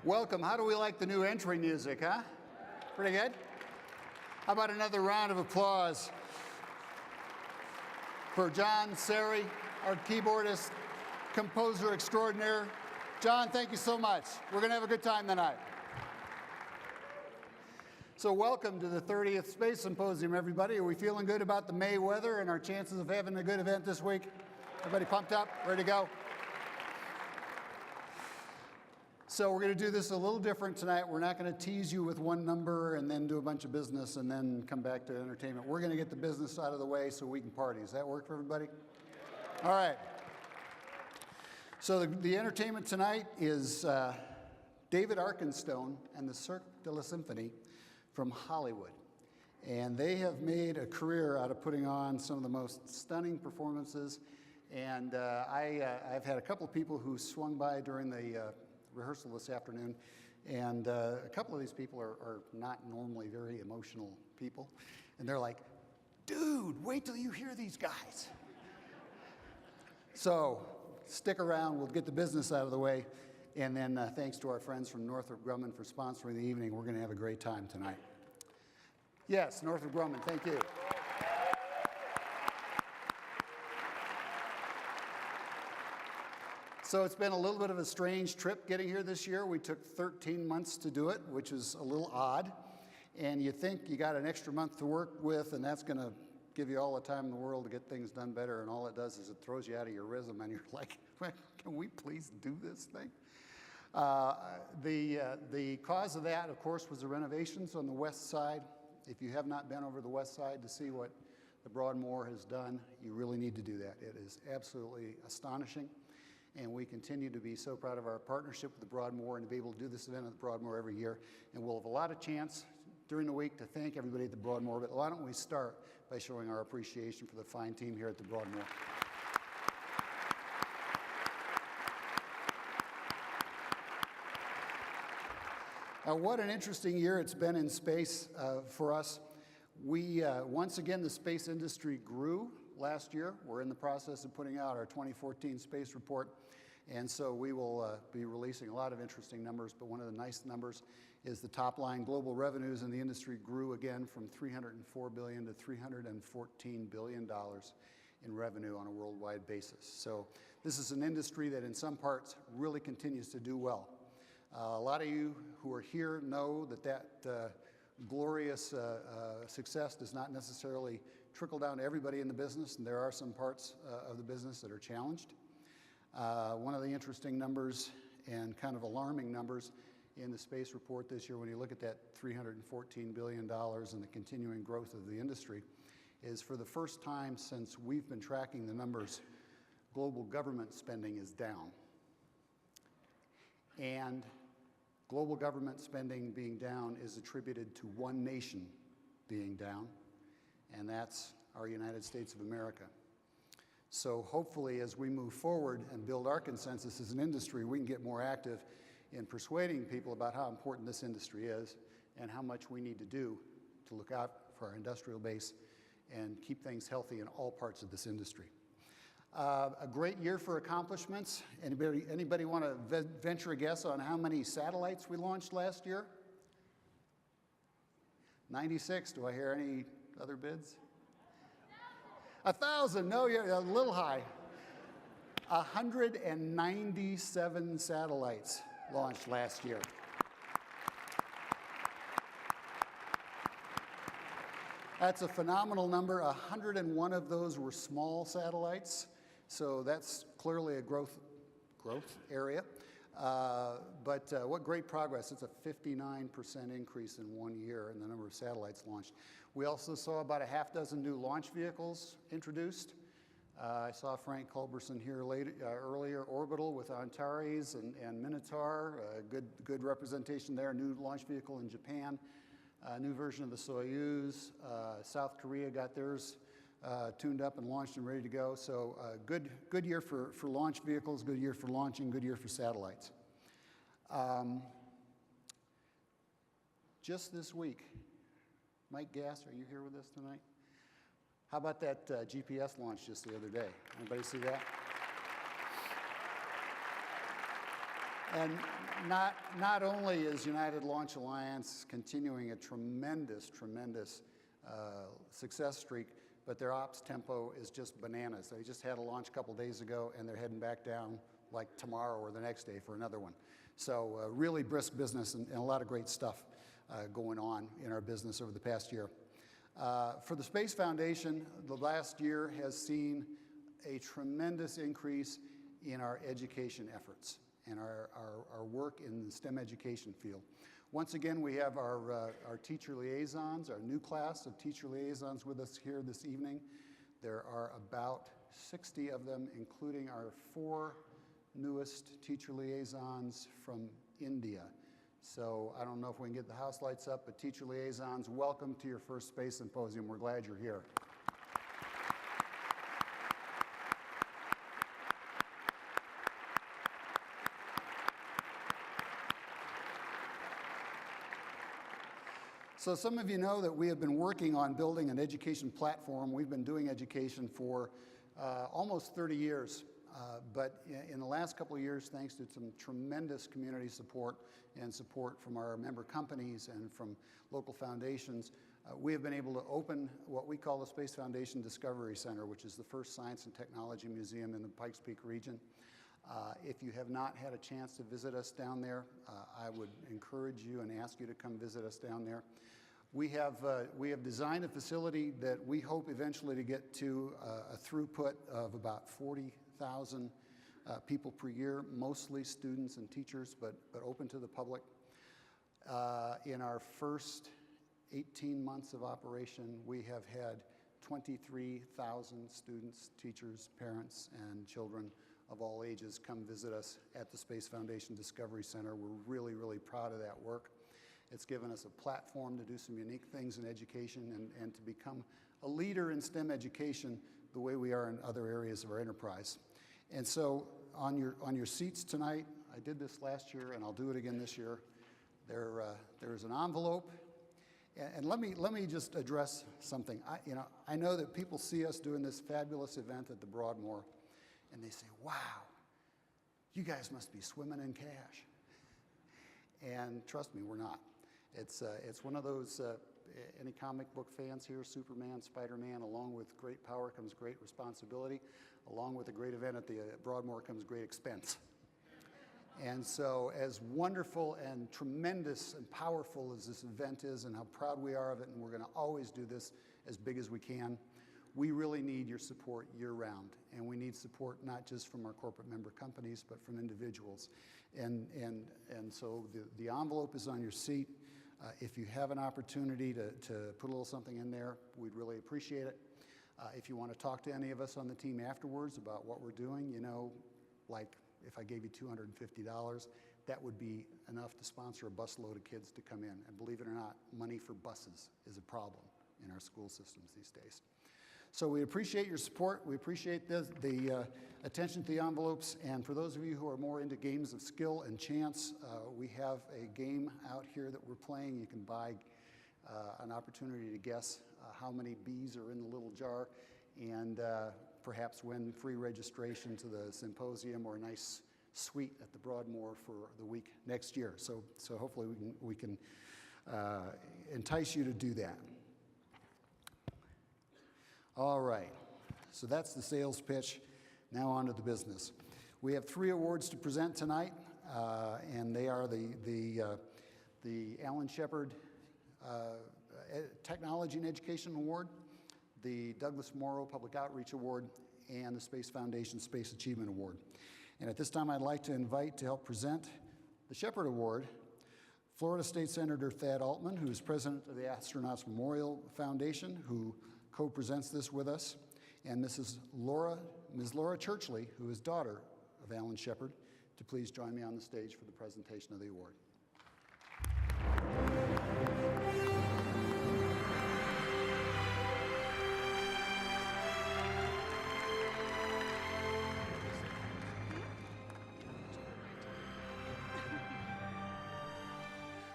Welcome. How do we like the new entry music, huh? Pretty good? How about another round of applause for John Seri, our keyboardist, composer extraordinaire. John, thank you so much. We're going to have a good time tonight. So welcome to the 30th Space Symposium, everybody. Are we feeling good about the May weather and our chances of having a good event this week? Everybody pumped up? Ready to go? So we're going to do this a little different tonight. We're not going to tease you with one number and then do a bunch of business and then come back to entertainment. We're going to get the business out of the way so we can party. Does that work for everybody? All right. So the entertainment tonight is David Arkenstone and the Cirque de la Symphony from Hollywood. And they have made a career out of putting on some of the most stunning performances. And I've had a couple of people who swung by during the rehearsal this afternoon, and a couple of these people are not normally very emotional people, and they're like, dude, wait till you hear these guys. So stick around, we'll get the business out of the way, and then thanks to our friends from Northrop Grumman for sponsoring the evening. We're going to have a great time tonight. Yes, Northrop Grumman, thank you. So it's been a little bit of a strange trip getting here this year. We took 13 months to do it, which is a little odd. And you think you got an extra month to work with, and that's going to give you all the time in the world to get things done better. And all it does is it throws you out of your rhythm, and you're like, can we please do this thing? The cause of that, of course, was the renovations on the west side. If you have not been over the west side to see what the Broadmoor has done, you really need to do that. It is absolutely astonishing. And we continue to be so proud of our partnership with the Broadmoor and to be able to do this event at the Broadmoor every year. And we'll have a lot of chance during the week to thank everybody at the Broadmoor. But why don't we start by showing our appreciation for the fine team here at the Broadmoor. What an interesting year it's been in space for us. Once again, the space industry grew last year. We're in the process of putting out our 2014 space report, and so we will be releasing a lot of interesting numbers, but one of the nice numbers is the top line. Global revenues in the industry grew again from $304 billion to $314 billion in revenue on a worldwide basis. So this is an industry that in some parts really continues to do well. A lot of you who are here know that glorious success does not necessarily trickle down to everybody in the business, and there are some parts of the business that are challenged. One of the interesting numbers and kind of alarming numbers in the space report this year, when you look at that $314 billion and the continuing growth of the industry, is for the first time since we've been tracking the numbers, global government spending is down. And global government spending being down is attributed to one nation being down, and that's our United States of America. So hopefully as we move forward and build our consensus as an industry, we can get more active in persuading people about how important this industry is and how much we need to do to look out for our industrial base and keep things healthy in all parts of this industry. A great year for accomplishments. Anybody want to venture a guess on how many satellites we launched last year? 96. Do I hear any other bids? 1,000. No, you're a little high. 197 satellites launched last year. That's a phenomenal number. 101 of those were small satellites. So that's clearly a growth area. But what great progress. It's a 59% increase in 1 year in the number of satellites launched. We also saw about a half dozen new launch vehicles introduced. I saw Frank Culberson here earlier, Orbital with Antares and Minotaur, good representation there, new launch vehicle in Japan, a new version of the Soyuz. South Korea got theirs tuned up and launched and ready to go. So good year for launch vehicles, good year for launching, good year for satellites. Just this week, Mike Gass, are you here with us tonight? How about that GPS launch just the other day? Anybody see that? And not only is United Launch Alliance continuing a tremendous success streak, but their ops tempo is just bananas. They just had a launch a couple days ago, and they're heading back down like tomorrow or the next day for another one. So really brisk business and a lot of great stuff going on in our business over the past year. For the Space Foundation, the last year has seen a tremendous increase in our education efforts and our work in the STEM education field. Once again, we have our teacher liaisons, our new class of teacher liaisons with us here this evening. There are about 60 of them, including our 4 newest teacher liaisons from India. So I don't know if we can get the house lights up, but teacher liaisons, welcome to your first Space Symposium. We're glad you're here. So some of you know that we have been working on building an education platform. We've been doing education for almost 30 years. But in the last couple of years, thanks to some tremendous community support and support from our member companies and from local foundations, we have been able to open what we call the Space Foundation Discovery Center, which is the first science and technology museum in the Pikes Peak region. If you have not had a chance to visit us down there, I would encourage you and ask you to come visit us down there. We have designed a facility that we hope eventually to get to a throughput of about 40,000 people per year, mostly students and teachers, but open to the public. In our first 18 months of operation, we have had 23,000 students, teachers, parents, and children of all ages come visit us at the Space Foundation Discovery Center. We're really, really proud of that work. It's given us a platform to do some unique things in education and to become a leader in STEM education the way we are in other areas of our enterprise. And so on your seats tonight, I did this last year and I'll do it again this year. There's an envelope. And let me just address something. I know that people see us doing this fabulous event at the Broadmoor and they say, wow, you guys must be swimming in cash. And trust me, we're not. It's one of those, any comic book fans here, Superman, Spider-Man, along with great power comes great responsibility. Along with a great event at the Broadmoor comes great expense. And so as wonderful and tremendous and powerful as this event is and how proud we are of it, and we're going to always do this as big as we can, we really need your support year-round. And we need support not just from our corporate member companies, but from individuals. And so the envelope is on your seat. If you have an opportunity to put a little something in there, we'd really appreciate it. If you want to talk to any of us on the team afterwards about what we're doing, like if I gave you $250, that would be enough to sponsor a busload of kids to come in. And believe it or not, money for buses is a problem in our school systems these days. So we appreciate your support. We appreciate the attention to the envelopes. And for those of you who are more into games of skill and chance, we have a game out here that we're playing. You can buy an opportunity to guess how many bees are in the little jar and perhaps win free registration to the symposium or a nice suite at the Broadmoor for the week next year. So hopefully we can entice you to do that. All right, so that's the sales pitch. Now on to the business. We have 3 awards to present tonight, and they are the Alan Shepard Technology and Education Award, the Douglas Morrow Public Outreach Award, and the Space Foundation Space Achievement Award. And at this time, I'd like to invite to help present the Shepard Award, Florida State Senator Thad Altman, who is president of the Astronauts Memorial Foundation, who co-presents this with us, and Ms. Laura Churchley, who is daughter of Alan Shepard, to please join me on the stage for the presentation of the award.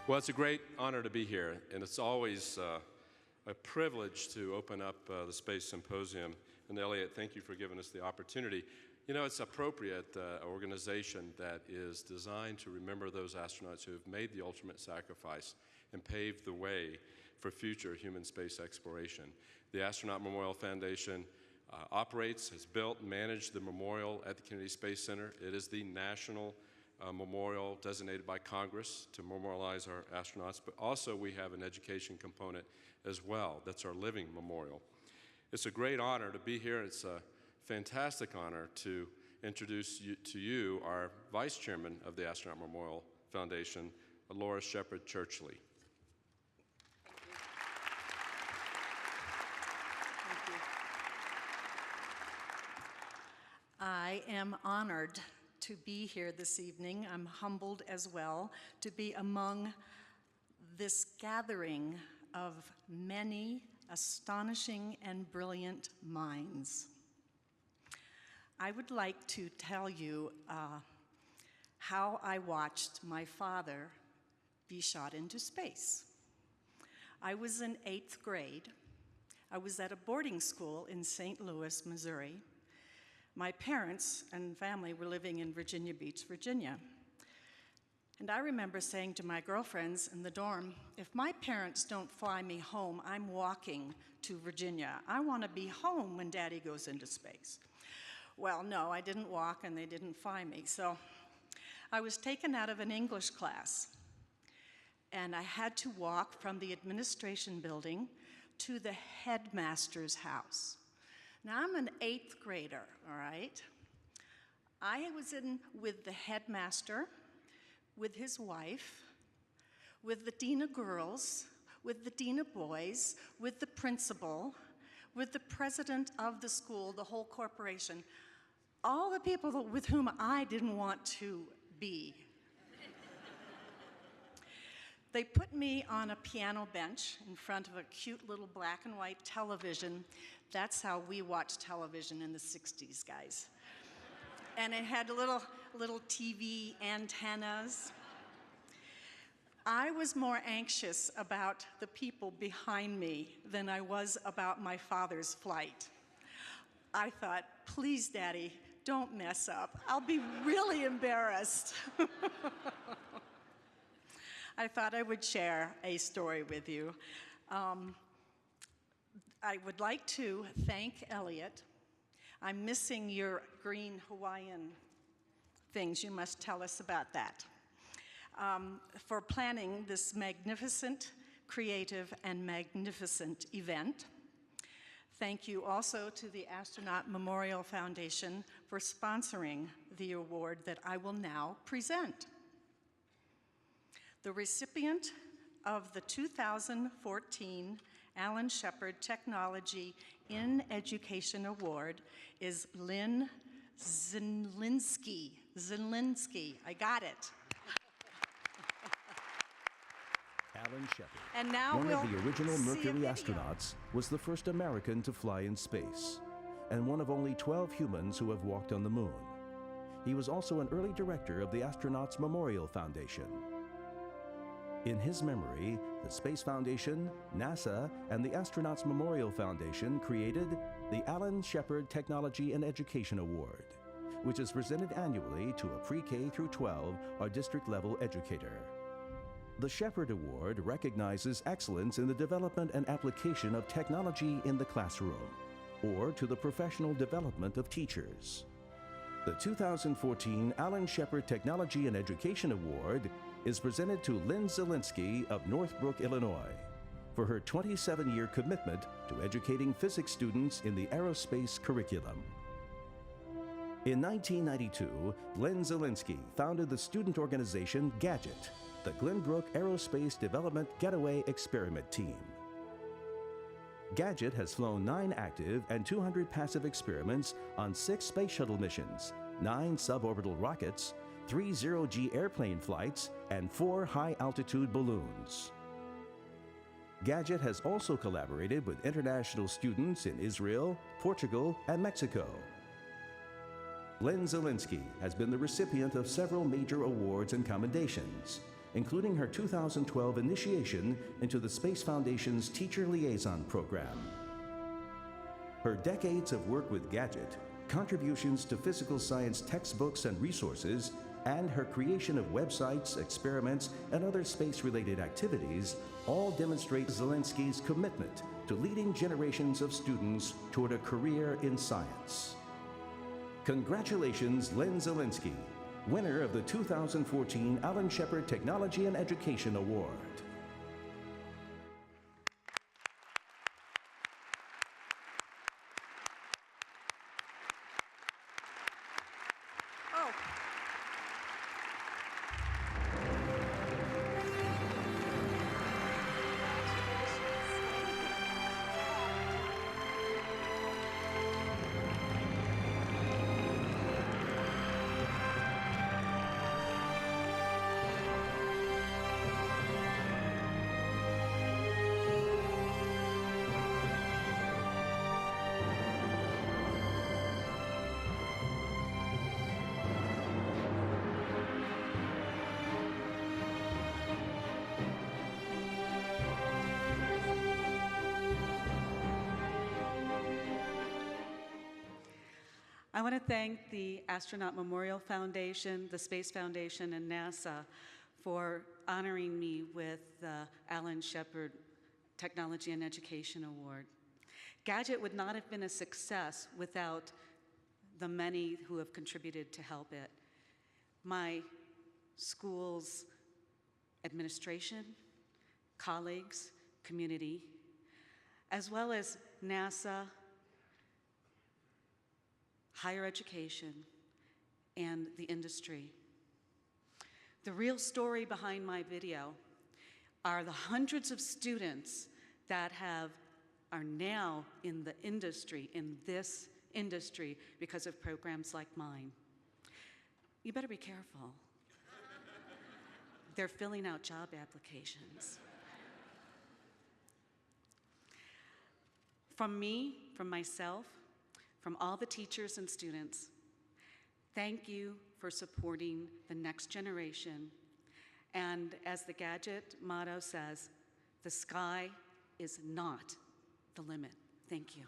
Well, it's a great honor to be here, and it's always a privilege to open up the Space Symposium. And Elliot, thank you for giving us the opportunity. You know, it's appropriate, an organization that is designed to remember those astronauts who have made the ultimate sacrifice and paved the way for future human space exploration. The Astronaut Memorial Foundation operates, has built, and managed the memorial at the Kennedy Space Center. It is the national memorial designated by Congress to memorialize our astronauts, but also we have an education component as well. That's our living memorial. It's a great honor to be here. It's a fantastic honor to introduce to you our Vice Chairman of the Astronaut Memorial Foundation, Laura Shepard Technology. I am honored to be here this evening. I'm humbled as well to be among this gathering of many astonishing and brilliant minds. I would like to tell you how I watched my father be shot into space. I was in 8th grade. I was at a boarding school in St. Louis, Missouri. My parents and family were living in Virginia Beach, Virginia. And I remember saying to my girlfriends in the dorm, if my parents don't fly me home, I'm walking to Virginia. I want to be home when Daddy goes into space. Well, no, I didn't walk and they didn't fly me. So I was taken out of an English class and I had to walk from the administration building to the headmaster's house. Now, I'm an 8th grader, all right? I was in with the headmaster, with his wife, with the dean of girls, with the dean of boys, with the principal, with the president of the school, the whole corporation, all the people with whom I didn't want to be. They put me on a piano bench in front of a cute little black and white television. That's how we watched television in the 60s, guys. And it had little TV antennas. I was more anxious about the people behind me than I was about my father's flight. I thought, please, Daddy, don't mess up. I'll be really embarrassed. I thought I would share a story with you. I would like to thank Elliot. I'm missing your green Hawaiian things. You must tell us about that. For planning this magnificent, creative, and magnificent event. Thank you also to the Astronaut Memorial Foundation for sponsoring the award that I will now present. The recipient of the 2014 Alan Shepard Technology in Education Award is Lynn Zielinski. I got it. Alan Shepard, And now one we'll of the original see a Mercury video. astronauts, was the first American to fly in space, and one of only 12 humans who have walked on the moon. He was also an early director of the Astronauts Memorial Foundation. In his memory, the Space Foundation, NASA, and the Astronauts Memorial Foundation created the Alan Shepard Technology and Education Award, which is presented annually to a pre-K through 12 or district-level educator. The Shepard Award recognizes excellence in the development and application of technology in the classroom, or to the professional development of teachers. The 2014 Alan Shepard Technology and Education Award is presented to Lynn Zielinski of Northbrook, Illinois, for her 27-year commitment to educating physics students in the aerospace curriculum. In 1992, Lynn Zielinski founded the student organization Gadget, the Glenbrook Aerospace Development Getaway Experiment Team. Gadget has flown 9 active and 200 passive experiments on 6 space shuttle missions, 9 suborbital rockets, 3 zero-G airplane flights, and 4 high-altitude balloons. Gadget has also collaborated with international students in Israel, Portugal, and Mexico. Lynn Zielinski has been the recipient of several major awards and commendations, including her 2012 initiation into the Space Foundation's Teacher Liaison Program. Her decades of work with Gadget, contributions to physical science textbooks and resources, and her creation of websites, experiments, and other space-related activities all demonstrate Zelensky's commitment to leading generations of students toward a career in science. Congratulations, Len Zelensky, winner of the 2014 Alan Shepard Technology and Education Award. Oh. I want to thank the Astronaut Memorial Foundation, the Space Foundation, and NASA for honoring me with the Alan Shepard Technology and Education Award. Gadget would not have been a success without the many who have contributed to help it. My school's administration, colleagues, community, as well as NASA, higher education, and the industry. The real story behind my video are the hundreds of students that are now in the industry, in this industry, because of programs like mine. You better be careful. They're filling out job applications. From me, from myself, from all the teachers and students, thank you for supporting the next generation. And as the Gadget motto says, the sky is not the limit. Thank you.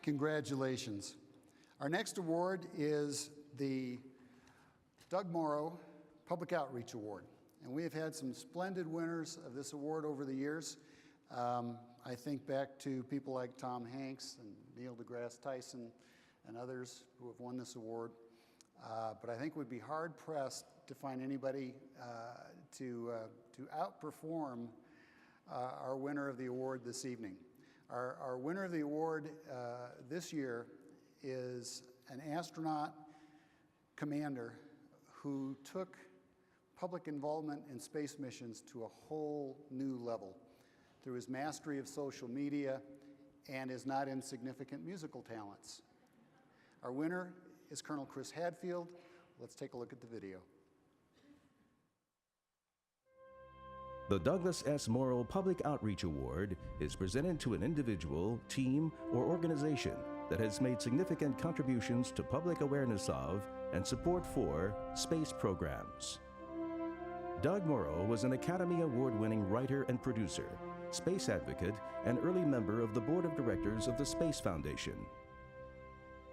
Congratulations. Our next award is the Doug Morrow Public Outreach Award. And we have had some splendid winners of this award over the years. I think back to people like Tom Hanks and Neil deGrasse Tyson and others who have won this award. But I think we'd be hard-pressed to find anybody to outperform our winner of the award this evening. Our winner of the award this year is an astronaut commander who took public involvement in space missions to a whole new level through his mastery of social media and his not insignificant musical talents. Our winner is Colonel Chris Hadfield. Let's take a look at the video. The Douglas S. Morrow Public Outreach Award is presented to an individual, team, or organization that has made significant contributions to public awareness of and support for space programs. Doug Morrow was an Academy Award-winning writer and producer, space advocate, and early member of the board of directors of the Space Foundation.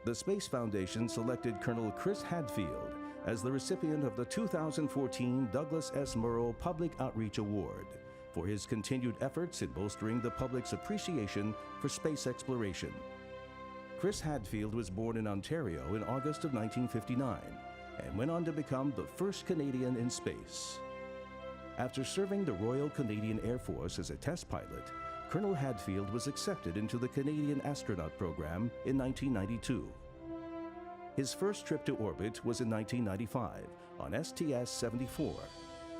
The Space Foundation selected Colonel Chris Hadfield as the recipient of the 2014 Douglas S. Morrow Public Outreach Award for his continued efforts in bolstering the public's appreciation for space exploration. Chris Hadfield was born in Ontario in August of 1959 and went on to become the first Canadian in space. After serving the Royal Canadian Air Force as a test pilot, Colonel Hadfield was accepted into the Canadian Astronaut Program in 1992. His first trip to orbit was in 1995 on STS-74,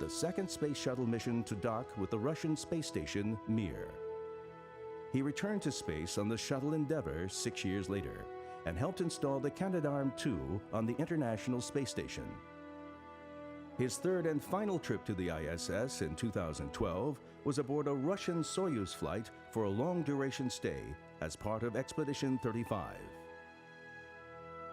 the second space shuttle mission to dock with the Russian space station Mir. He returned to space on the Shuttle Endeavour 6 years later and helped install the Canadarm2 on the International Space Station. His third and final trip to the ISS in 2012 was aboard a Russian Soyuz flight for a long-duration stay as part of Expedition 35.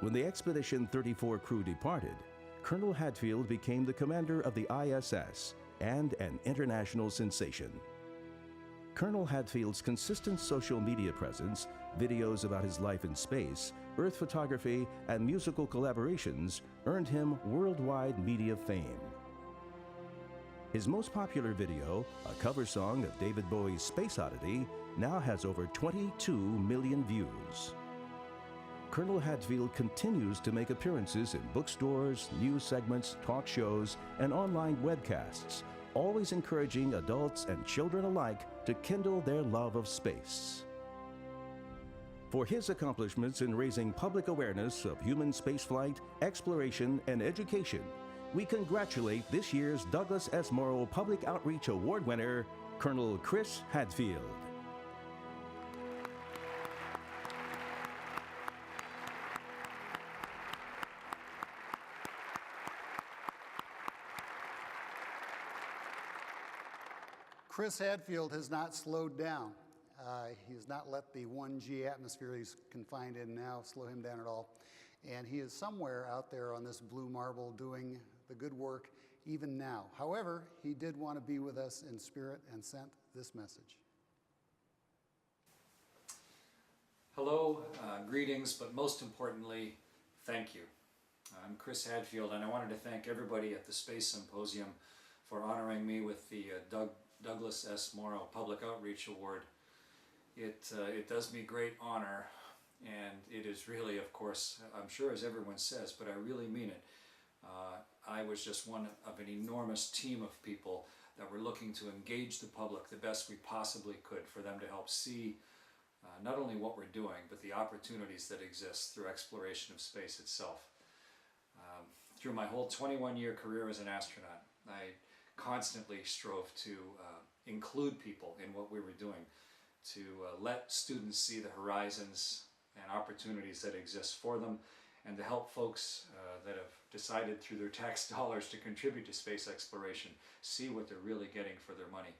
When the Expedition 34 crew departed, Colonel Hadfield became the commander of the ISS and an international sensation. Colonel Hadfield's consistent social media presence, videos about his life in space, Earth photography, and musical collaborations earned him worldwide media fame. His most popular video, a cover song of David Bowie's Space Oddity, now has over 22 million views. Colonel Hadfield continues to make appearances in bookstores, news segments, talk shows, and online webcasts, always encouraging adults and children alike to kindle their love of space. For his accomplishments in raising public awareness of human spaceflight, exploration, and education, we congratulate this year's Douglas S. Morrow Public Outreach Award winner, Colonel Chris Hadfield. Chris Hadfield has not slowed down. He has not let the 1G atmosphere he's confined in now slow him down at all. And he is somewhere out there on this blue marble doing the good work even now. However, he did want to be with us in spirit and sent this message. Hello, greetings, but most importantly, thank you. I'm Chris Hadfield, and I wanted to thank everybody at the Space Symposium for honoring me with the Douglas S. Morrow Public Outreach Award. It does me great honor, and it is really, of course, I'm sure as everyone says, but I really mean it. I was just one of an enormous team of people that were looking to engage the public the best we possibly could for them to help see not only what we're doing, but the opportunities that exist through exploration of space itself. Through my whole 21-year career as an astronaut, I constantly strove to include people in what we were doing, to let students see the horizons and opportunities that exist for them, and to help folks that have decided through their tax dollars to contribute to space exploration see what they're really getting for their money.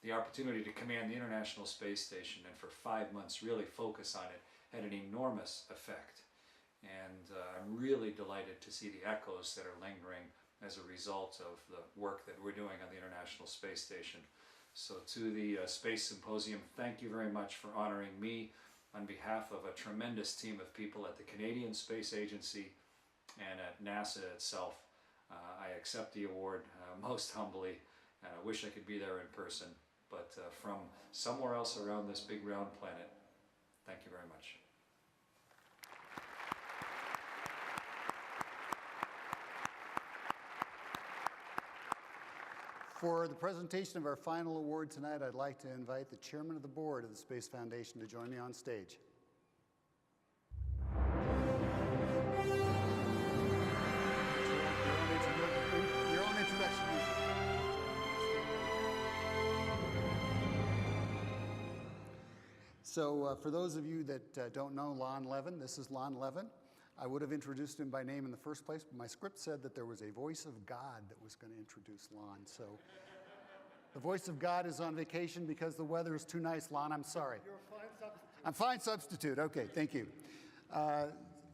The opportunity to command the International Space Station and for 5 months really focus on it had an enormous effect. And I'm really delighted to see the echoes that are lingering as a result of the work that we're doing on the International Space Station. So to the Space Symposium, thank you very much for honoring me on behalf of a tremendous team of people at the Canadian Space Agency and at NASA itself. I accept the award most humbly, and I wish I could be there in person, but from somewhere else around this big round planet, thank you very much. For the presentation of our final award tonight, I'd like to invite the chairman of the board of the Space Foundation to join me on stage. Your own introduction. So for those of you that don't know Lon Levin, this is Lon Levin. I would have introduced him by name in the first place, but my script said that there was a voice of God that was going to introduce Lon. So the voice of God is on vacation because the weather is too nice, Lon. I'm sorry. You're a fine substitute. I'm fine substitute. Okay, thank you.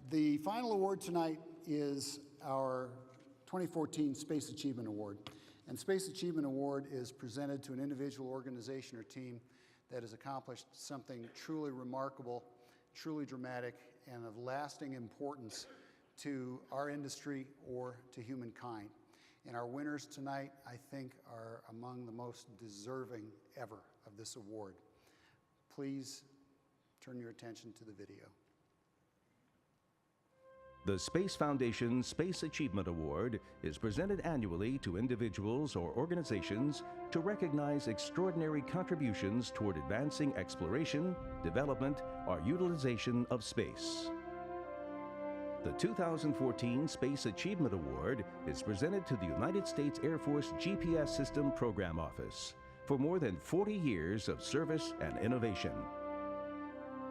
The final award tonight is our 2014 Space Achievement Award. And Space Achievement Award is presented to an individual, organization, or team that has accomplished something truly remarkable, truly dramatic, and of lasting importance to our industry or to humankind. And our winners tonight, I think, are among the most deserving ever of this award. Please turn your attention to the video. The Space Foundation Space Achievement Award is presented annually to individuals or organizations to recognize extraordinary contributions toward advancing exploration, development, or utilization of space. The 2014 Space Achievement Award is presented to the United States Air Force GPS System Program Office for more than 40 years of service and innovation.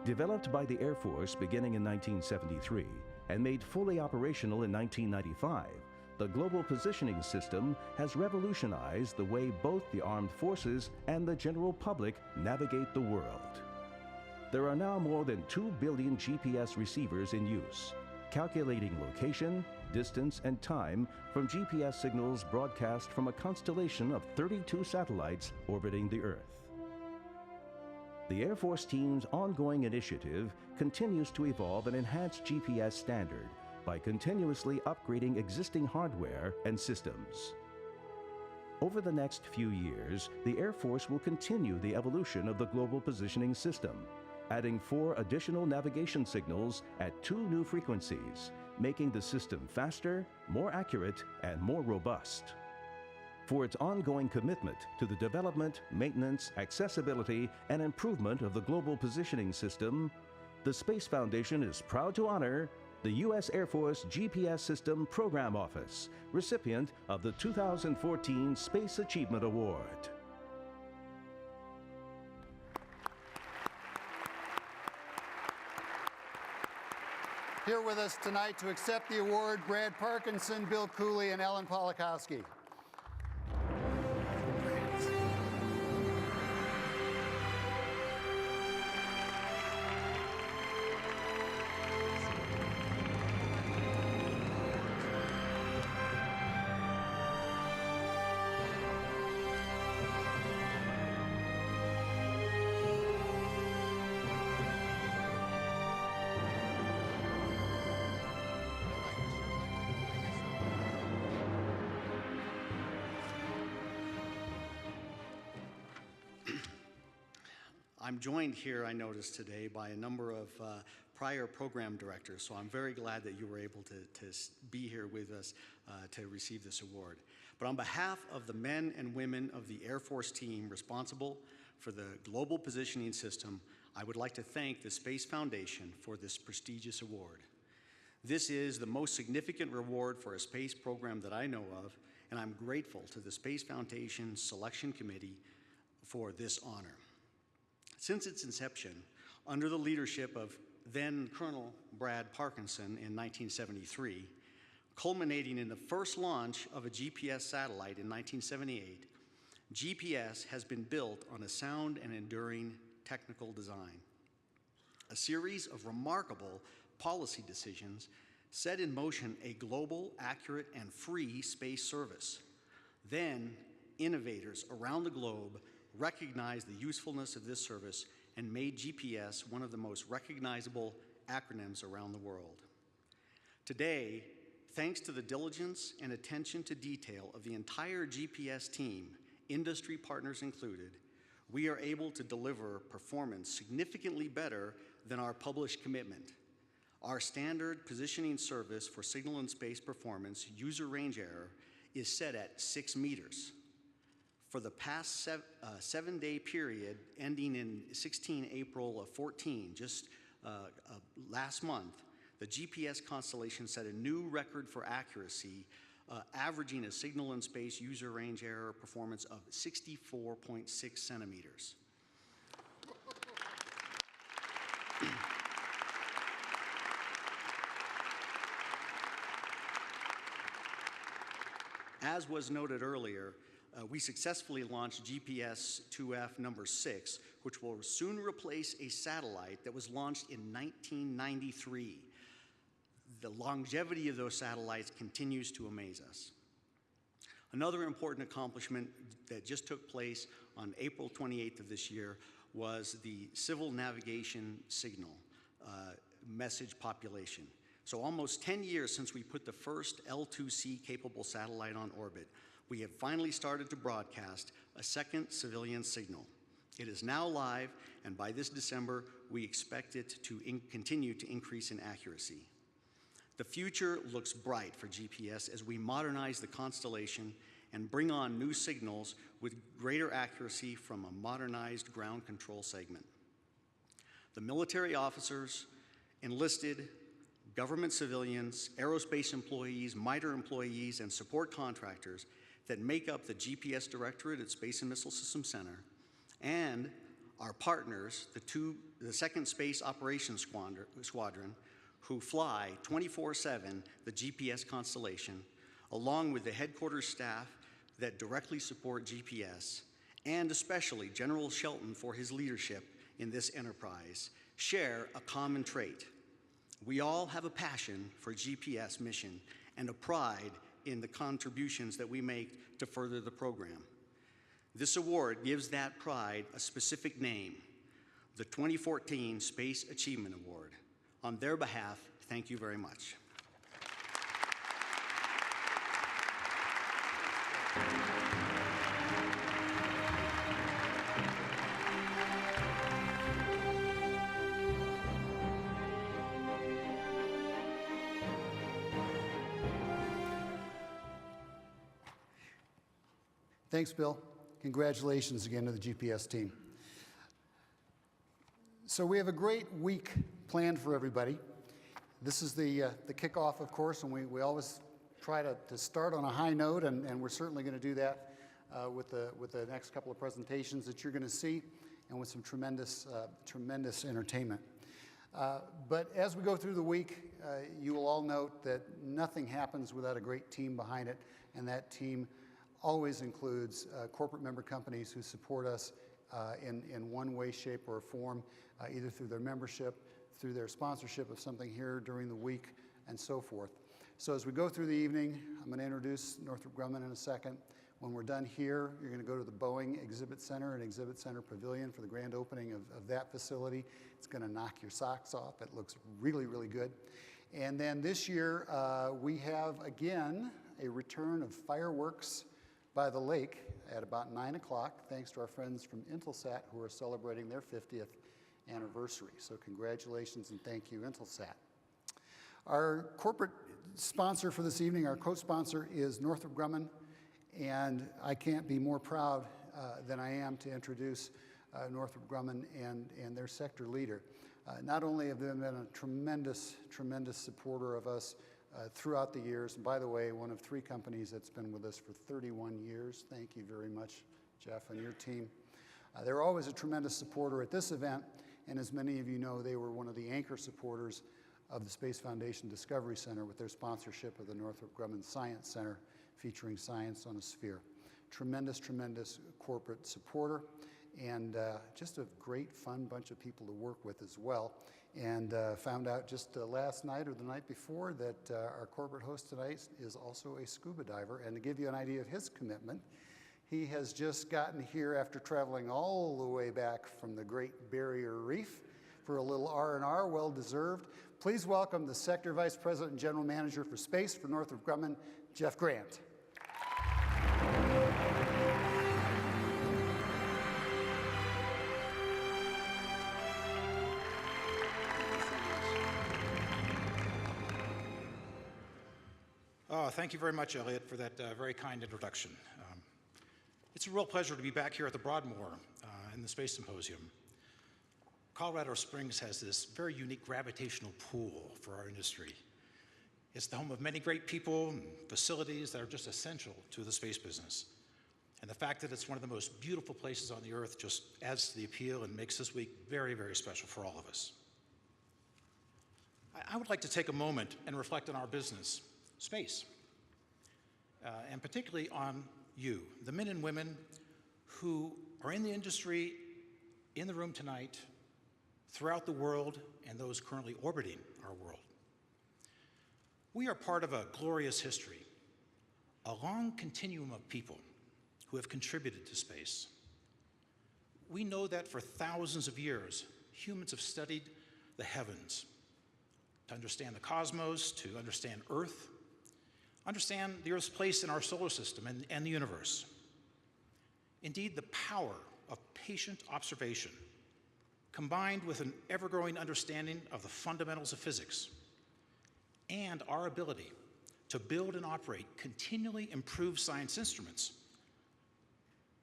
Developed by the Air Force beginning in 1973 and made fully operational in 1995, the Global Positioning System has revolutionized the way both the armed forces and the general public navigate the world. There are now more than 2 billion GPS receivers in use, calculating location, distance, and time from GPS signals broadcast from a constellation of 32 satellites orbiting the Earth. The Air Force team's ongoing initiative continues to evolve an enhanced GPS standard by continuously upgrading existing hardware and systems. Over the next few years, the Air Force will continue the evolution of the Global Positioning System, adding 4 additional navigation signals at 2 new frequencies, making the system faster, more accurate, and more robust. For its ongoing commitment to the development, maintenance, accessibility, and improvement of the Global Positioning System, the Space Foundation is proud to honor the U.S. Air Force GPS System Program Office, recipient of the 2014 Space Achievement Award. Here with us tonight to accept the award, Brad Parkinson, Bill Cooley, and Ellen Polakowski. I'm joined here, I noticed today, by a number of prior program directors, so I'm very glad that you were able to be here with us to receive this award. But on behalf of the men and women of the Air Force team responsible for the Global Positioning System, I would like to thank the Space Foundation for this prestigious award. This is the most significant reward for a space program that I know of, and I'm grateful to the Space Foundation Selection Committee for this honor. Since its inception, under the leadership of then Colonel Brad Parkinson in 1973, culminating in the first launch of a GPS satellite in 1978, GPS has been built on a sound and enduring technical design. A series of remarkable policy decisions set in motion a global, accurate, and free space service. Then, innovators around the globe recognized the usefulness of this service and made GPS one of the most recognizable acronyms around the world. Today, thanks to the diligence and attention to detail of the entire GPS team, industry partners included, we are able to deliver performance significantly better than our published commitment. Our standard positioning service for signal and space performance user range error is set at 6 meters. For the past 7-day period ending in 16 April of 14, just last month, the GPS constellation set a new record for accuracy, averaging a signal and space user range error performance of 64.6 centimeters. As was noted earlier, we successfully launched GPS 2F number 6, which will soon replace a satellite that was launched in 1993. The longevity of those satellites continues to amaze us. Another important accomplishment that just took place on April 28th of this year was the civil navigation signal message population. So almost 10 years since we put the first L2C capable satellite on orbit, we have finally started to broadcast a second civilian signal. It is now live, and by this December, we expect it to continue to increase in accuracy. The future looks bright for GPS as we modernize the constellation and bring on new signals with greater accuracy from a modernized ground control segment. The military officers, enlisted, government civilians, aerospace employees, MITRE employees, and support contractors that make up the GPS Directorate at Space and Missile Systems Center, and our partners, the Second Space Operations Squadron, who fly 24/7 the GPS constellation, along with the headquarters staff that directly support GPS, and especially General Shelton for his leadership in this enterprise, share a common trait. We all have a passion for GPS mission and a pride in the contributions that we make to further the program. This award gives that pride a specific name, the 2014 Space Achievement Award. On their behalf, thank you very much. Thanks, Bill. Congratulations again to the GPS team. So we have a great week planned for everybody. This is the kickoff, of course, and we always try to start on a high note, and we're certainly going to do that with the next couple of presentations that you're going to see, and with some tremendous entertainment. But as we go through the week, you will all note that nothing happens without a great team behind it, and that team always includes corporate member companies who support us in one way, shape, or form, either through their membership, through their sponsorship of something here during the week, and so forth. So as we go through the evening, I'm going to introduce Northrop Grumman in a second. When we're done here, you're going to go to the Boeing Exhibit Center and Exhibit Center Pavilion for the grand opening of that facility. It's going to knock your socks off. It looks really, really good. And then this year, we have, again, a return of fireworks by the lake at about 9 o'clock, thanks to our friends from Intelsat who are celebrating their 50th anniversary. So congratulations and thank you, Intelsat. Our corporate sponsor for this evening, our co-sponsor, is Northrop Grumman, and I can't be more proud than I am to introduce Northrop Grumman and their sector leader. Not only have they been a tremendous supporter of us throughout the years, and by the way, one of 3 companies that's been with us for 31 years. Thank you very much, Jeff, and your team. They're always a tremendous supporter at this event, and as many of you know, they were one of the anchor supporters of the Space Foundation Discovery Center with their sponsorship of the Northrop Grumman Science Center, featuring science on a sphere. Tremendous corporate supporter, and just a great, fun bunch of people to work with as well. And found out just last night or the night before that our corporate host tonight is also a scuba diver. And to give you an idea of his commitment, he has just gotten here after traveling all the way back from the Great Barrier Reef for a little R&R, well deserved. Please welcome the Sector Vice President and General Manager for Space for Northrop Grumman, Jeff Grant. Thank you very much, Elliot, for that very kind introduction. It's a real pleasure to be back here at the Broadmoor in the Space Symposium. Colorado Springs has this very unique gravitational pull for our industry. It's the home of many great people and facilities that are just essential to the space business. And the fact that it's one of the most beautiful places on the Earth just adds to the appeal and makes this week very, very special for all of us. I would like to take a moment and reflect on our business, space, and particularly on you, the men and women who are in the industry, in the room tonight, throughout the world, and those currently orbiting our world. We are part of a glorious history, a long continuum of people who have contributed to space. We know that for thousands of years, humans have studied the heavens to understand the cosmos, to understand Earth, understand the Earth's place in our solar system and the universe. Indeed, the power of patient observation, combined with an ever-growing understanding of the fundamentals of physics, and our ability to build and operate continually improved science instruments,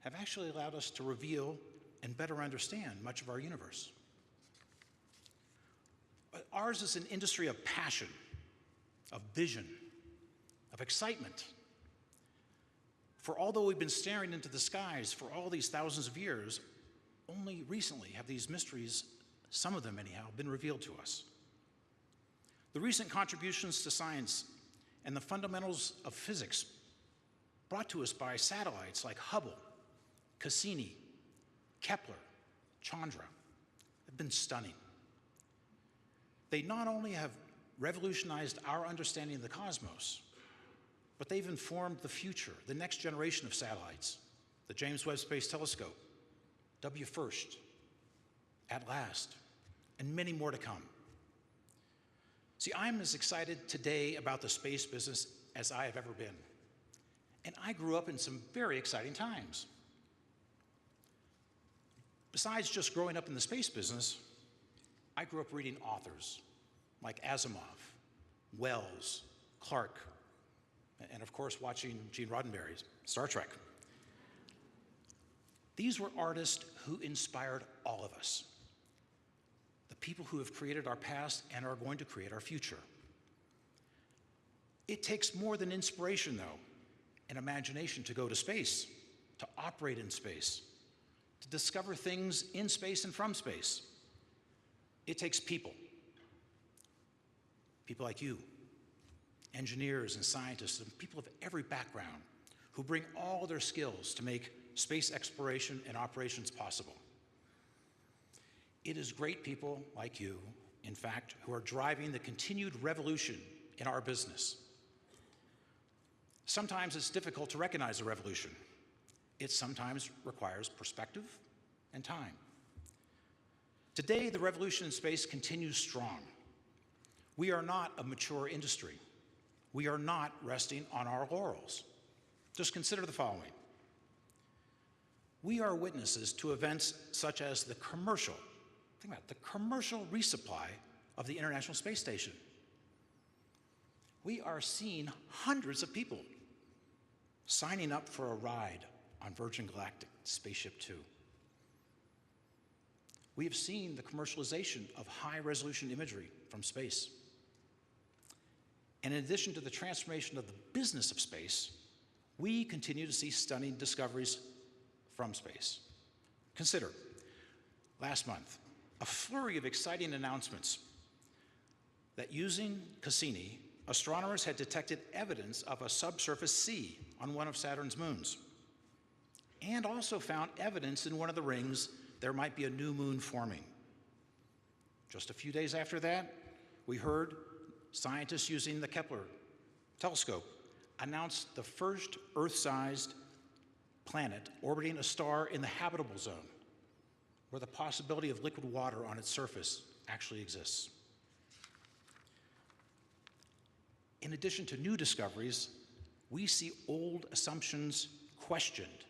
have actually allowed us to reveal and better understand much of our universe. But ours is an industry of passion, of vision, of excitement. For although we've been staring into the skies for all these thousands of years, only recently have these mysteries, some of them anyhow, been revealed to us. The recent contributions to science and the fundamentals of physics brought to us by satellites like Hubble, Cassini, Kepler, Chandra have been stunning. They not only have revolutionized our understanding of the cosmos, but they've informed the future, the next generation of satellites, the James Webb Space Telescope, WFIRST, At Last, and many more to come. See, I'm as excited today about the space business as I have ever been. And I grew up in some very exciting times. Besides just growing up in the space business, I grew up reading authors like Asimov, Wells, Clarke, and of course watching Gene Roddenberry's Star Trek. These were artists who inspired all of us, the people who have created our past and are going to create our future. It takes more than inspiration, though, and imagination to go to space, to operate in space, to discover things in space and from space. It takes people. People like you, engineers and scientists, and people of every background who bring all their skills to make space exploration and operations possible. It is great people like you, in fact, who are driving the continued revolution in our business. Sometimes it's difficult to recognize the revolution. It sometimes requires perspective and time. Today, the revolution in space continues strong. We are not a mature industry. We are not resting on our laurels. Just consider the following. We are witnesses to events such as the commercial resupply of the International Space Station. We are seeing hundreds of people signing up for a ride on Virgin Galactic Spaceship Two. We have seen the commercialization of high-resolution imagery from space. And in addition to the transformation of the business of space, we continue to see stunning discoveries from space. Consider, last month, a flurry of exciting announcements that using Cassini, astronomers had detected evidence of a subsurface sea on one of Saturn's moons, and also found evidence in one of the rings there might be a new moon forming. Just a few days after that, we heard scientists using the Kepler telescope announced the first Earth-sized planet orbiting a star in the habitable zone, where the possibility of liquid water on its surface actually exists. In addition to new discoveries, we see old assumptions questioned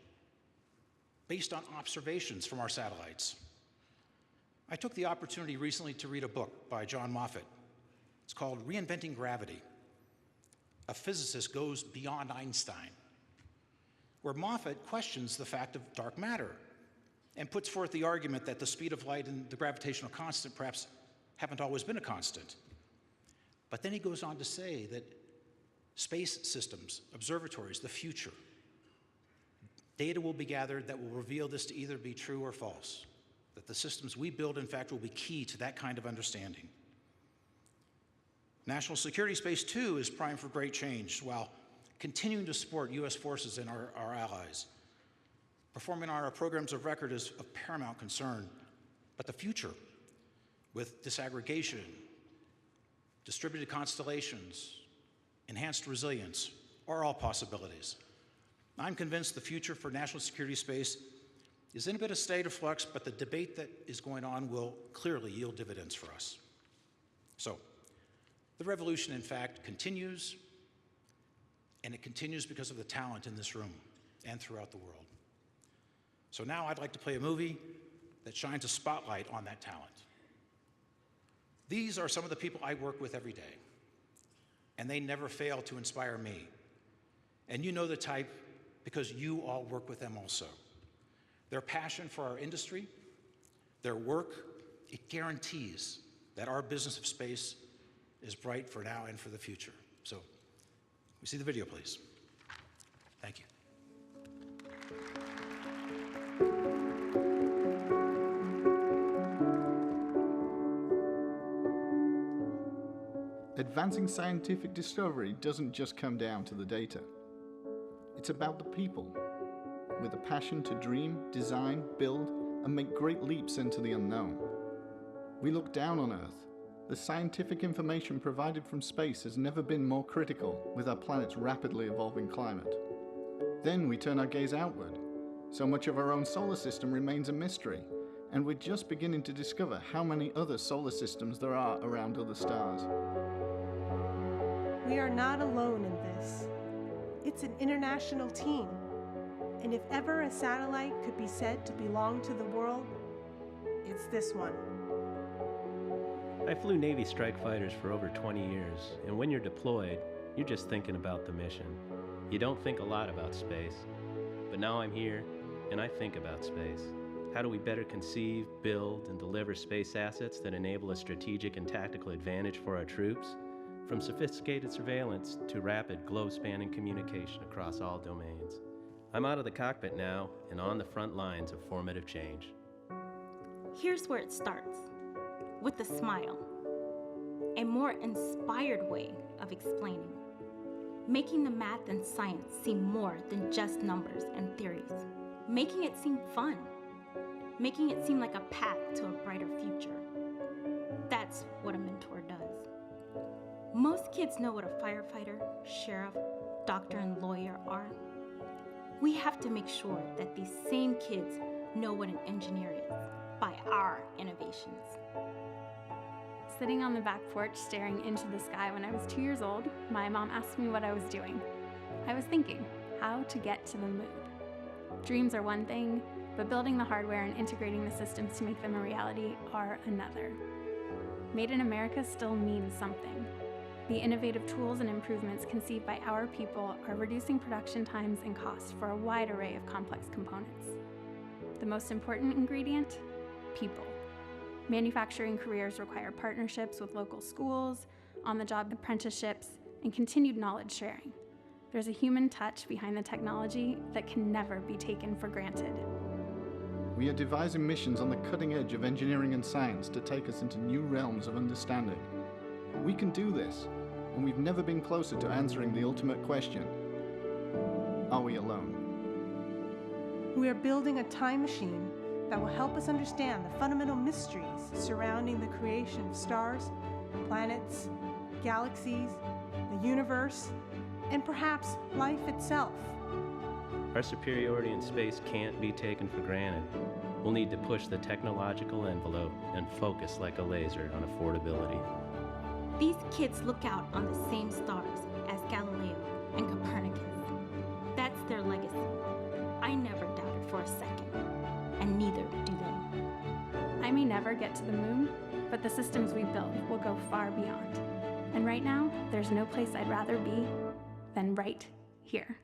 based on observations from our satellites. I took the opportunity recently to read a book by John Moffat. It's called Reinventing Gravity. A physicist goes beyond Einstein, where Moffat questions the fact of dark matter and puts forth the argument that the speed of light and the gravitational constant perhaps haven't always been a constant. But then he goes on to say that space systems, observatories, the future, data will be gathered that will reveal this to either be true or false, that the systems we build, in fact, will be key to that kind of understanding. National Security Space 2 is primed for great change while continuing to support U.S. forces and our allies. Performing on our programs of record is of paramount concern, but the future, with disaggregation, distributed constellations, enhanced resilience, are all possibilities. I'm convinced the future for national security space is in a bit of state of flux, but the debate that is going on will clearly yield dividends for us. So, the revolution, in fact, continues, and it continues because of the talent in this room and throughout the world. So now I'd like to play a movie that shines a spotlight on that talent. These are some of the people I work with every day, and they never fail to inspire me. And you know the type because you all work with them also. Their passion for our industry, their work, it guarantees that our business of space is bright for now and for the future. So, we see the video, please. Thank you. Advancing scientific discovery doesn't just come down to the data. It's about the people, with a passion to dream, design, build, and make great leaps into the unknown. We look down on Earth, The scientific information provided from space has never been more critical with our planet's rapidly evolving climate. Then we turn our gaze outward. So much of our own solar system remains a mystery, and we're just beginning to discover how many other solar systems there are around other stars. We are not alone in this. It's an international team, and if ever a satellite could be said to belong to the world, it's this one. I flew Navy strike fighters for over 20 years, and when you're deployed, you're just thinking about the mission. You don't think a lot about space. But now I'm here, and I think about space. How do we better conceive, build, and deliver space assets that enable a strategic and tactical advantage for our troops? From sophisticated surveillance to rapid globe-spanning communication across all domains. I'm out of the cockpit now and on the front lines of formative change. Here's where it starts, with a smile. A more inspired way of explaining. Making the math and science seem more than just numbers and theories. Making it seem fun. Making it seem like a path to a brighter future. That's what a mentor does. Most kids know what a firefighter, sheriff, doctor, and lawyer are. We have to make sure that these same kids know what an engineer is by our innovations. Sitting on the back porch staring into the sky when I was 2 years old, my mom asked me what I was doing. I was thinking how to get to the moon. Dreams are one thing, but building the hardware and integrating the systems to make them a reality are another. Made in America still means something. The innovative tools and improvements conceived by our people are reducing production times and costs for a wide array of complex components. The most important ingredient? People. Manufacturing careers require partnerships with local schools, on-the-job apprenticeships, and continued knowledge sharing. There's a human touch behind the technology that can never be taken for granted. We are devising missions on the cutting edge of engineering and science to take us into new realms of understanding. We can do this, and we've never been closer to answering the ultimate question: are we alone? We are building a time machine that will help us understand the fundamental mysteries surrounding the creation of stars, planets, galaxies, the universe, and perhaps life itself. Our superiority in space can't be taken for granted. We'll need to push the technological envelope and focus like a laser on affordability. These kids look out on the same stars as Galileo and Copernicus. That's their legacy. I never doubted for a second, and neither do they. I may never get to the moon, but the systems we build will go far beyond. And right now, there's no place I'd rather be than right here.